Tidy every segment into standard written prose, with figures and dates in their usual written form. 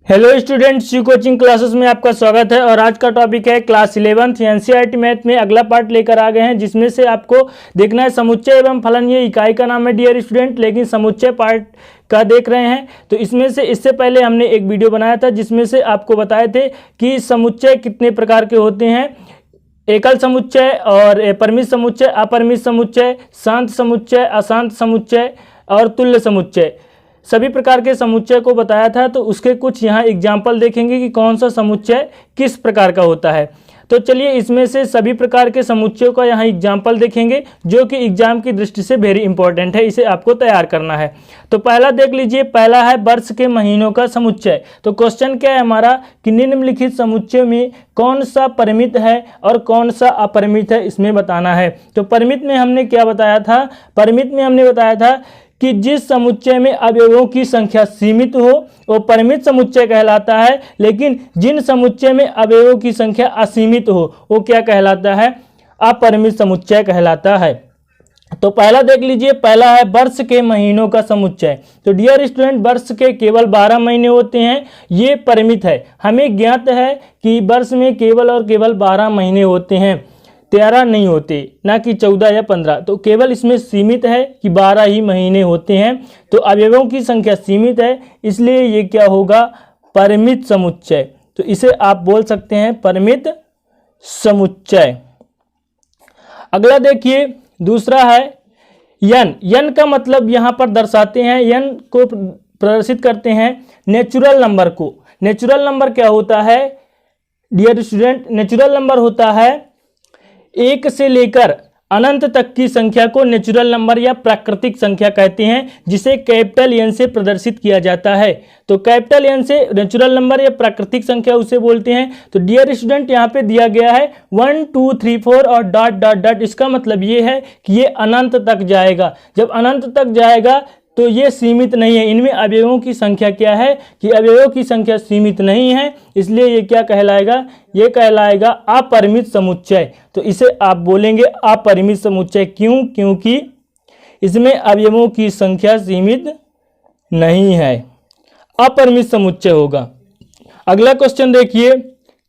Hello students, you coaching classes में आपका स्वागत है। और आज का टॉपिक है क्लास 11th एनसीईआरटी मैथ में अगला पार्ट लेकर आ गए हैं, जिसमें से आपको देखना है समुच्चय एवं फलन। ये इकाई का नाम है डियर स्टूडेंट, लेकिन समुच्चय पार्ट का देख रहे हैं। तो इसमें से इससे पहले हमने एक वीडियो बनाया था जिसमें से आपको बताए थे कि समुच्चय कितने प्रकार के होते हैं। एकल समुच्चय और परिमित समुच्चय, अपरिमित समुच्चय, शांत समुच्चय, अशांत समुच्चय और तुल्य समुच्चय, सभी प्रकार के समुच्चय को बताया था। तो उसके कुछ यहाँ एग्जाम्पल देखेंगे कि कौन सा समुच्चय किस प्रकार का होता है। तो चलिए इसमें से सभी प्रकार के समुच्चयों का यहाँ एग्जाम्पल देखेंगे, जो कि एग्जाम की दृष्टि से वेरी इंपॉर्टेंट है, इसे आपको तैयार करना है। तो पहला देख लीजिए, पहला है वर्ष के महीनों का समुच्चय। तो क्वेश्चन क्या है हमारा कि निम्नलिखित समुच्चय में कौन सा परिमित है और कौन सा अपरिमित है, इसमें बताना है। तो परिमित में हमने क्या बताया था, परिमित में हमने बताया था कि जिस समुच्चय में अवयवों की संख्या सीमित हो वो परिमित समुच्चय कहलाता है, लेकिन जिन समुच्चय में अवयवों की संख्या असीमित हो वो क्या कहलाता है, अपरिमित समुच्चय कहलाता है। तो पहला देख लीजिए, पहला है वर्ष के महीनों का समुच्चय। तो डियर स्टूडेंट, वर्ष के केवल 12 महीने होते हैं, ये परिमित है। हमें ज्ञात है कि वर्ष में केवल और केवल 12 महीने होते हैं, 13 नहीं होते, ना कि 14 या 15। तो केवल इसमें सीमित है कि 12 ही महीने होते हैं। तो अवयवों की संख्या सीमित है, इसलिए ये क्या होगा, परिमित समुच्चय। तो इसे आप बोल सकते हैं परिमित समुच्चय। अगला देखिए, दूसरा है यन। यन का मतलब यहाँ पर दर्शाते हैं, यन को प्रदर्शित करते हैं नेचुरल नंबर को। नेचुरल नंबर क्या होता है डियर स्टूडेंट, नेचुरल नंबर होता है 1 से लेकर अनंत तक की संख्या को नेचुरल नंबर या प्राकृतिक संख्या कहते हैं, जिसे कैपिटल एन से प्रदर्शित किया जाता है। तो कैपिटल एन से नेचुरल नंबर या प्राकृतिक संख्या उसे बोलते हैं। तो डियर स्टूडेंट, यहाँ पे दिया गया है 1 2 3 4 और डॉट डॉट डॉट। इसका मतलब ये है कि ये अनंत तक जाएगा। जब अनंत तक जाएगा तो ये सीमित नहीं है। इनमें अवयवों की संख्या क्या है कि अवयवों की संख्या सीमित नहीं है, इसलिए ये क्या कहलाएगा, ये कहलाएगा अपरिमित समुच्चय। तो इसे आप बोलेंगे अपरिमित समुच्चय। क्यों? क्योंकि इसमें अवयवों की संख्या सीमित नहीं है, अपरिमित समुच्चय होगा। अगला क्वेश्चन देखिए,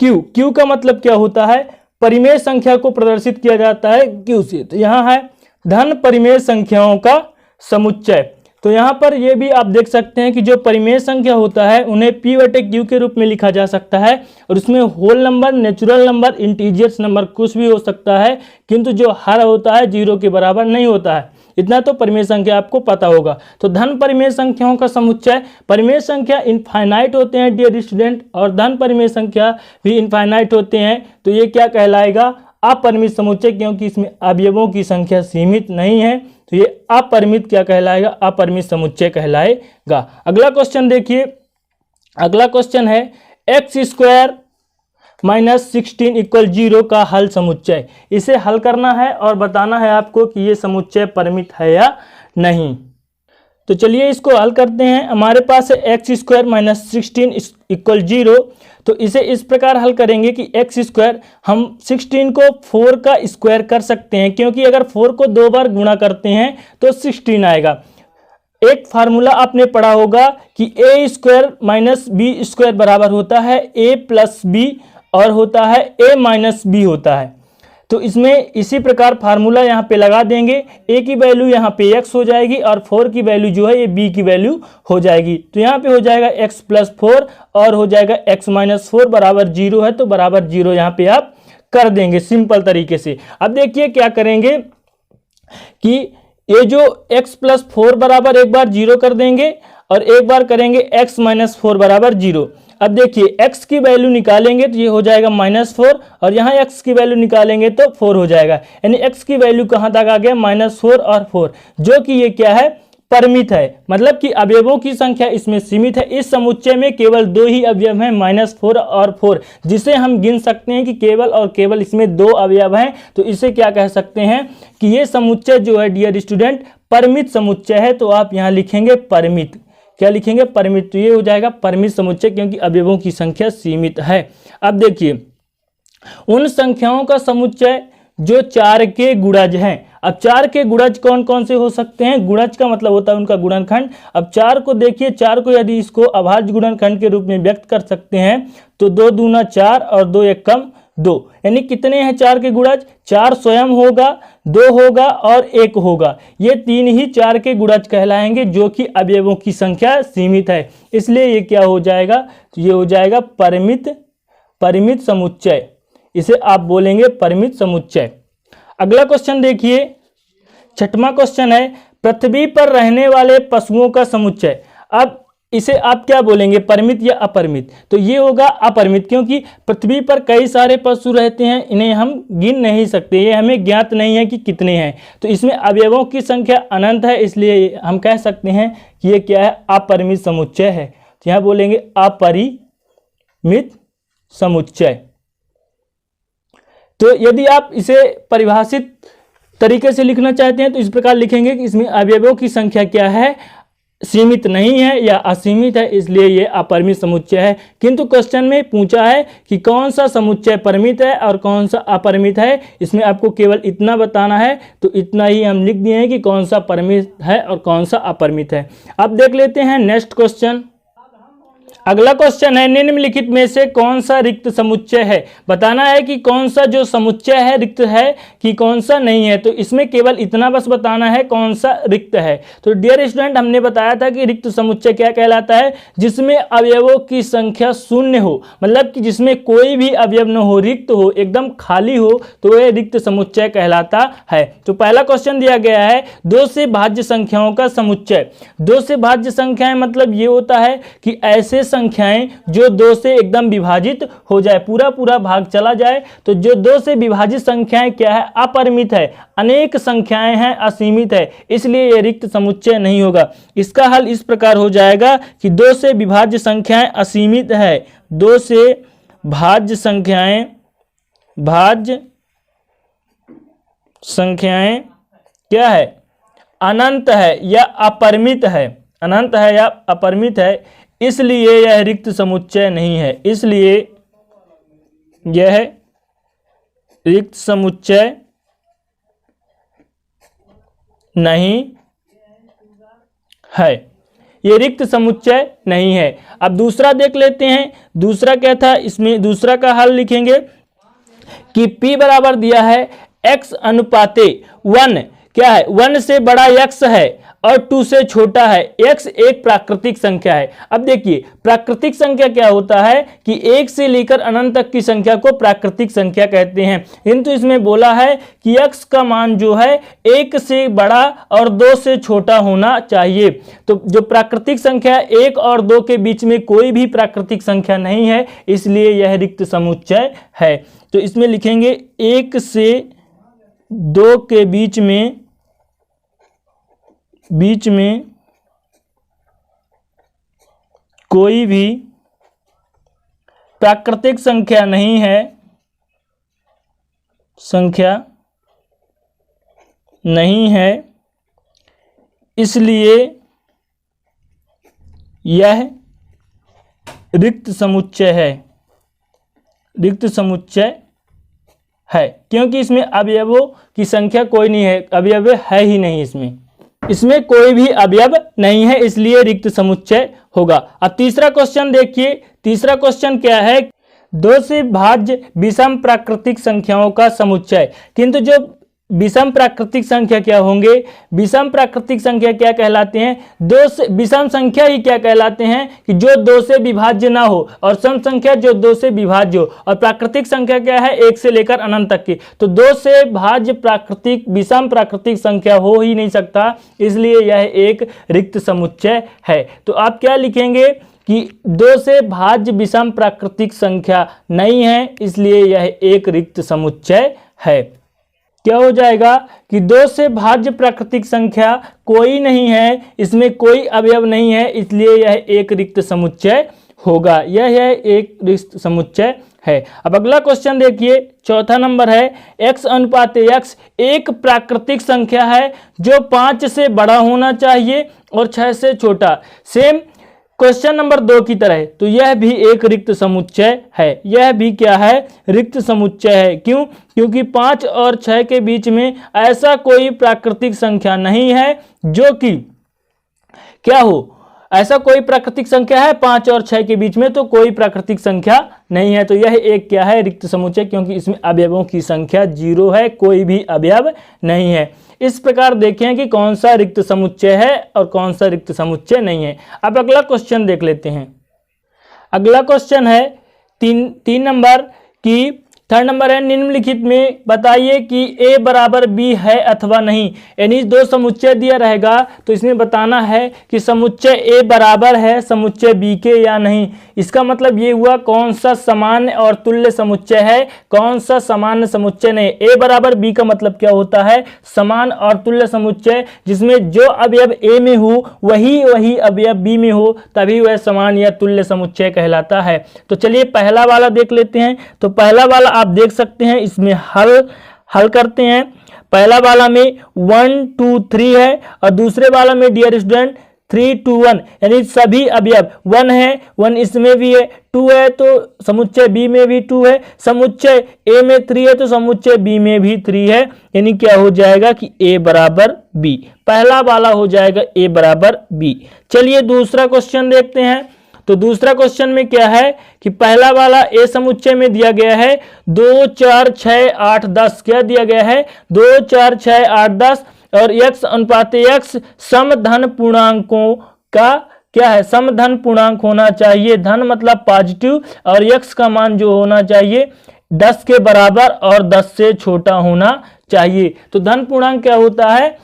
क्यू। क्यू का मतलब क्या होता है, परिमेय संख्या को प्रदर्शित किया जाता है क्यू से। तो यहाँ है धन परिमेय संख्याओं का समुच्चय। तो यहाँ पर ये भी आप देख सकते हैं कि जो परिमेय संख्या होता है उन्हें P/Q के रूप में लिखा जा सकता है, और उसमें whole number, natural number, integers number कुछ भी हो सकता है, किंतु जो हर होता है 0 के बराबर नहीं होता है। इतना तो परिमेय संख्या आपको पता होगा। तो धन परिमेय संख्याओं का समुच्चय, परिमेय संख्या इनफाइनाइट होते हैं डियर स्टूडेंट, और धन परिमेय संख्या भी इनफाइनाइट होते हैं। तो ये क्या कहलाएगा, अपरिमित समुच्चय, क्योंकि इसमें अवयवों की संख्या सीमित नहीं है। तो ये अपरिमित क्या कहलाएगा, अपरिमित समुच्चय कहलाएगा। अगला क्वेश्चन देखिए, अगला क्वेश्चन है x² - 16 = 0 का हल समुच्चय। इसे हल करना है और बताना है आपको कि ये समुच्चय परिमित है या नहीं। तो चलिए इसको हल करते हैं। हमारे पास है x² - 16 = 0। तो इसे इस प्रकार हल करेंगे कि x², हम 16 को 4 का स्क्वायर कर सकते हैं, क्योंकि अगर 4 को 2 बार गुणा करते हैं तो 16 आएगा। एक फार्मूला आपने पढ़ा होगा कि a² - b² बराबर होता है a + b और होता है a - b होता है। तो इसमें इसी प्रकार फार्मूला यहाँ पे लगा देंगे, a की वैल्यू यहाँ पे x हो जाएगी और 4 की वैल्यू जो है ये b की वैल्यू हो जाएगी। तो यहाँ पे हो जाएगा x + 4 और हो जाएगा x - 4 बराबर 0 है। तो बराबर 0 यहाँ पे आप कर देंगे सिंपल तरीके से। अब देखिए क्या करेंगे कि ये जो x + 4 बराबर एक बार 0 कर देंगे और एक बार करेंगे x - 4 बराबर 0। अब देखिए x की वैल्यू निकालेंगे तो ये हो जाएगा -4, और यहाँ x की वैल्यू निकालेंगे तो 4 हो जाएगा। यानी x की वैल्यू कहाँ तक आ गया, -4 और 4, जो कि ये क्या है, परिमित है। मतलब कि अवयवों की संख्या इसमें सीमित है। इस समुच्चय में केवल 2 ही अवयव हैं, -4 और 4, जिसे हम गिन सकते हैं कि केवल और केवल इसमें 2 अवयव हैं। तो इसे क्या कह सकते हैं कि ये समुच्चय जो है डियर स्टूडेंट परिमित समुच्चय है। तो आप यहाँ लिखेंगे परिमित। क्या लिखेंगे, परिमित। तो ये हो जाएगा परिमित समुच्चय, क्योंकि अवयवों की संख्या सीमित है। अब देखिए, उन संख्याओं का समुच्चय जो 4 के गुणज हैं। अब 4 के गुणज कौन कौन से हो सकते हैं? गुणज का मतलब होता है उनका गुणनखंड। अब 4 को देखिए, 4 को यदि इसको अभाज्य गुणनखंड के रूप में व्यक्त कर सकते हैं तो 2 दूना 4 और 2 एक कम 2, यानी कितने हैं 4 के गुणज? 4 स्वयं होगा, 2 होगा और 1 होगा। ये 3 ही 4 के गुणज कहलाएंगे, जो कि अवयवों की संख्या सीमित है, इसलिए ये क्या हो जाएगा? तो ये हो जाएगा परिमित समुच्चय। इसे आप बोलेंगे परिमित समुच्चय। अगला क्वेश्चन देखिए, 6वां क्वेश्चन है पृथ्वी पर रहने वाले पशुओं का समुच्चय। अब इसे आप क्या बोलेंगे, परिमित या अपरिमित? तो ये होगा अपरिमित, क्योंकि पृथ्वी पर कई सारे पशु रहते हैं, इन्हें हम गिन नहीं सकते, ये हमें ज्ञात नहीं है कि कितने हैं। तो इसमें अवयवों की संख्या अनंत है, इसलिए हम कह सकते हैं कि ये क्या है? अपरिमित समुच्चय है। तो यहाँ बोलेंगे अपरिमित समुच्चय। तो यदि आप इसे परिभाषित तरीके से लिखना चाहते हैं तो इस प्रकार लिखेंगे कि इसमें अवयवों की संख्या क्या है? सीमित नहीं है या असीमित है, इसलिए ये अपरिमित समुच्चय है। किंतु क्वेश्चन में पूछा है कि कौन सा समुच्चय परिमित है और कौन सा अपरिमित है। इसमें आपको केवल इतना बताना है, तो इतना ही हम लिख दिए हैं कि कौन सा परिमित है और कौन सा अपरिमित है। अब देख लेते हैं नेक्स्ट क्वेश्चन। अगला क्वेश्चन है निम्नलिखित में से कौन सा रिक्त समुच्चय है? बताना है कि कौन सा जो समुच्चय है रिक्त है कि कौन सा नहीं है। तो इसमें केवल इतना बस बताना है कौन सा रिक्त है। तो डियर स्टूडेंट, हमने बताया था कि रिक्त समुच्चय क्या कहलाता है? जिसमें अवयवों की संख्या शून्य हो, मतलब कि जिसमें कोई भी अवयव न हो, रिक्त हो, एकदम खाली हो, तो यह रिक्त समुच्चय कहलाता है। तो पहला क्वेश्चन दिया गया है 2 से भाज्य संख्याओं का समुच्चय। 2 से भाज्य संख्याएं मतलब ये होता है कि ऐसे संख्याएं जो 2 से एकदम विभाजित हो जाए, पूरा भाग चला जाए। तो जो 2 से विभाजित संख्याएं क्या है? अपरिमित है। अनेक संख्याएं हैं, असीमित है, इसलिए यह रिक्त समुच्चय नहीं होगा। इसका हल इस प्रकार हो जाएगा कि 2 से विभाज्य संख्याएं असीमित है, 2 से भाज्य संख्याएं क्या है? अनंत है या अपरिमित है, अनंत है या अपरिमित है, इसलिए यह रिक्त समुच्चय नहीं है। इसलिए यह रिक्त समुच्चय नहीं है, ये रिक्त समुच्चय नहीं है। अब दूसरा देख लेते हैं। दूसरा क्या था? इसमें दूसरा का हल लिखेंगे कि P बराबर दिया है x अनुपाते 1, क्या है? 1 से बड़ा x है और 2 से छोटा है। x एक प्राकृतिक संख्या है। अब देखिए, प्राकृतिक संख्या क्या होता है कि 1 से लेकर अनंत तक की संख्या को प्राकृतिक संख्या कहते हैं। किंतु इसमें बोला है कि x का मान जो है 1 से बड़ा और 2 से छोटा होना चाहिए। तो जो प्राकृतिक संख्या 1 और 2 के बीच में कोई भी प्राकृतिक संख्या नहीं है, इसलिए यह रिक्त समुच्चय है। तो इसमें लिखेंगे 1 से 2 के बीच में कोई भी प्राकृतिक संख्या नहीं है, इसलिए यह रिक्त समुच्चय है, क्योंकि इसमें अवयवों की संख्या कोई नहीं है, अवयव है ही नहीं, इसमें कोई भी अवयव नहीं है, इसलिए रिक्त समुच्चय होगा। अब तीसरा क्वेश्चन देखिए। तीसरा क्वेश्चन क्या है? 2 से भाज्य विषम प्राकृतिक संख्याओं का समुच्चय। किंतु जो विषम प्राकृतिक संख्या क्या होंगे? विषम प्राकृतिक संख्या क्या कहलाते हैं? 2 से विषम संख्या ही क्या कहलाते हैं कि जो 2 से विभाज्य ना हो, और सम संख्या जो 2 से विभाज्य हो। और प्राकृतिक संख्या क्या है? 1 से लेकर अनंत तक की। तो 2 से भाज्य प्राकृतिक विषम प्राकृतिक संख्या हो ही नहीं सकता, इसलिए यह एक रिक्त समुच्चय है। तो आप क्या लिखेंगे कि 2 से भाज्य विषम प्राकृतिक संख्या नहीं है, इसलिए यह एक रिक्त समुच्चय है। क्या हो जाएगा कि 2 से भाज्य प्राकृतिक संख्या कोई नहीं है, इसमें कोई अवयव नहीं है, इसलिए यह एक रिक्त समुच्चय होगा। यह एक रिक्त समुच्चय है। अब अगला क्वेश्चन देखिए, चौथा नंबर है x अनुपाते x एक प्राकृतिक संख्या है जो 5 से बड़ा होना चाहिए और 6 से छोटा। सेम क्वेश्चन नंबर 2 की तरह, तो यह भी एक रिक्त समुच्चय है। यह भी क्या है? रिक्त समुच्चय है। क्यों? क्योंकि 5 और 6 के बीच में ऐसा कोई प्राकृतिक संख्या नहीं है जो कि क्या हो, ऐसा कोई प्राकृतिक संख्या है 5 और 6 के बीच में, तो कोई प्राकृतिक संख्या नहीं है। तो यह एक क्या है? रिक्त समुच्चय, क्योंकि इसमें अवयवों की संख्या 0 है, कोई भी अवयव नहीं है। इस प्रकार देखें कि कौन सा रिक्त समुच्चय है और कौन सा रिक्त समुच्चय नहीं है। अब अगला क्वेश्चन देख लेते हैं। अगला क्वेश्चन है 3 नंबर की, थर्ड नंबर है, निम्नलिखित में बताइए कि A बराबर B है अथवा नहीं। यानी 2 समुच्चय दिया रहेगा, तो इसमें बताना है कि समुच्चय A बराबर है समुच्चय B के या नहीं। इसका मतलब ये हुआ कौन सा सामान्य और तुल्य समुच्चय है, कौन सा सामान्य समुच्चय नहीं। A बराबर B का मतलब क्या होता है? समान और तुल्य समुच्चय, जिसमें जो अवयव A में हो वही अवयव B में हो, तभी वह समान या तुल्य समुच्चय कहलाता है। तो चलिए पहला वाला देख लेते हैं। तो पहला वाला आप देख सकते हैं, इसमें हल करते हैं। पहला वाला में 1 2 3 है और दूसरे वाला में डियर स्टूडेंट 3 2 1, यानी सभी अवयव 1 है, 1 इसमें भी है, 2 है तो समुच्चय B में भी 2 है, समुच्चय A में 3 है तो समुच्चय B में भी 3 है। यानी क्या हो जाएगा कि A बराबर B, पहला वाला हो जाएगा A बराबर B। चलिए दूसरा क्वेश्चन देखते हैं। तो दूसरा क्वेश्चन में क्या है कि पहला वाला A समुच्चय में दिया गया है 2 4 6 8 10, क्या दिया गया है? 2 4 6 8 10, और x अनुपात x समधन पूर्णांकों का क्या है? समधन पूर्णांक होना चाहिए। धन मतलब पॉजिटिव, और x का मान जो होना चाहिए 10 के बराबर और 10 से छोटा होना चाहिए। तो धन पूर्णांक क्या होता है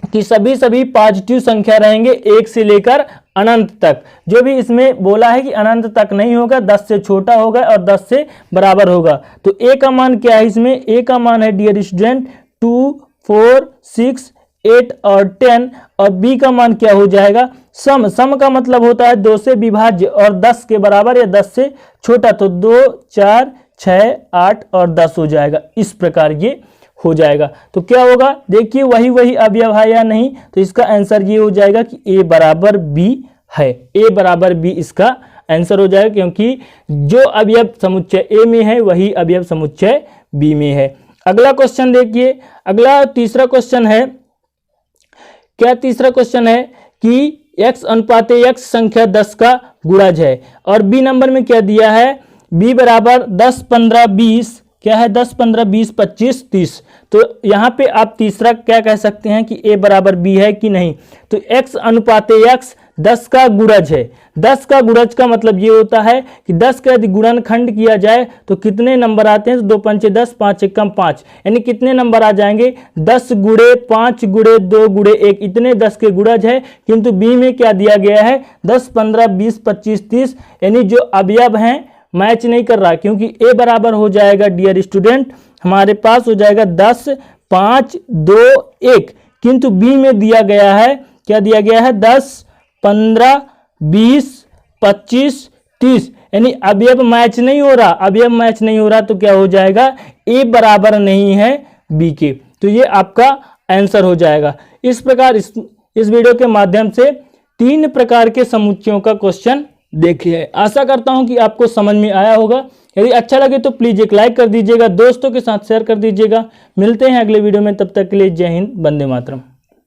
कि सभी पॉजिटिव संख्या रहेंगे 1 से लेकर अनंत तक। जो भी इसमें बोला है कि अनंत तक नहीं होगा, 10 से छोटा होगा और 10 से बराबर होगा। तो A का मान क्या है? इसमें A का मान है डियर स्टूडेंट 2 4 6 8 और 10, और B का मान क्या हो जाएगा? सम का मतलब होता है 2 से विभाज्य और 10 के बराबर या 10 से छोटा, तो 2 4 6 8 और 10 हो जाएगा। इस प्रकार ये हो जाएगा। तो क्या होगा? देखिए वही अवयव है या नहीं, तो इसका आंसर ये हो जाएगा कि A बराबर B है। A बराबर B इसका आंसर हो जाएगा, क्योंकि जो अवयव समुच्चय A में है वही अवयव समुच्चय B में है। अगला क्वेश्चन देखिए। अगला तीसरा क्वेश्चन है, क्या तीसरा क्वेश्चन है कि x अनुपात x संख्या 10 का गुणज है, और B नंबर में क्या दिया है? B बराबर 10 15 20, क्या है? 10 15 20 25 30। तो यहाँ पे आप तीसरा क्या कह सकते हैं कि A बराबर B है कि नहीं। तो x अनुपात x 10 का गुणज है। 10 का गुणज का मतलब ये होता है कि 10 का यदि गुणनखंड किया जाए तो कितने नंबर आते हैं? 2 पंचे 10, 5 एकम 5, यानी कितने नंबर आ जाएंगे? 10 गुणे 5 गुणे 2 गुणे 1, इतने 10 के गुणज है। किंतु B में क्या दिया गया है? 10 15 20 25 30, यानी जो अवयव हैं मैच नहीं कर रहा, क्योंकि A बराबर हो जाएगा डियर स्टूडेंट, हमारे पास हो जाएगा 10 5 2 1, किंतु B में दिया गया है, क्या दिया गया है? 10 15 20 25 30, यानी अवयव मैच नहीं हो रहा। अवयव मैच नहीं हो रहा तो क्या हो जाएगा? A बराबर नहीं है B के। तो ये आपका आंसर हो जाएगा। इस प्रकार इस वीडियो के माध्यम से 3 प्रकार के समुच्चयों का क्वेश्चन देखिए। आशा करता हूं कि आपको समझ में आया होगा। यदि अच्छा लगे तो प्लीज एक लाइक कर दीजिएगा, दोस्तों के साथ शेयर कर दीजिएगा। मिलते हैं अगले वीडियो में, तब तक के लिए जय हिंद, वंदे मातरम।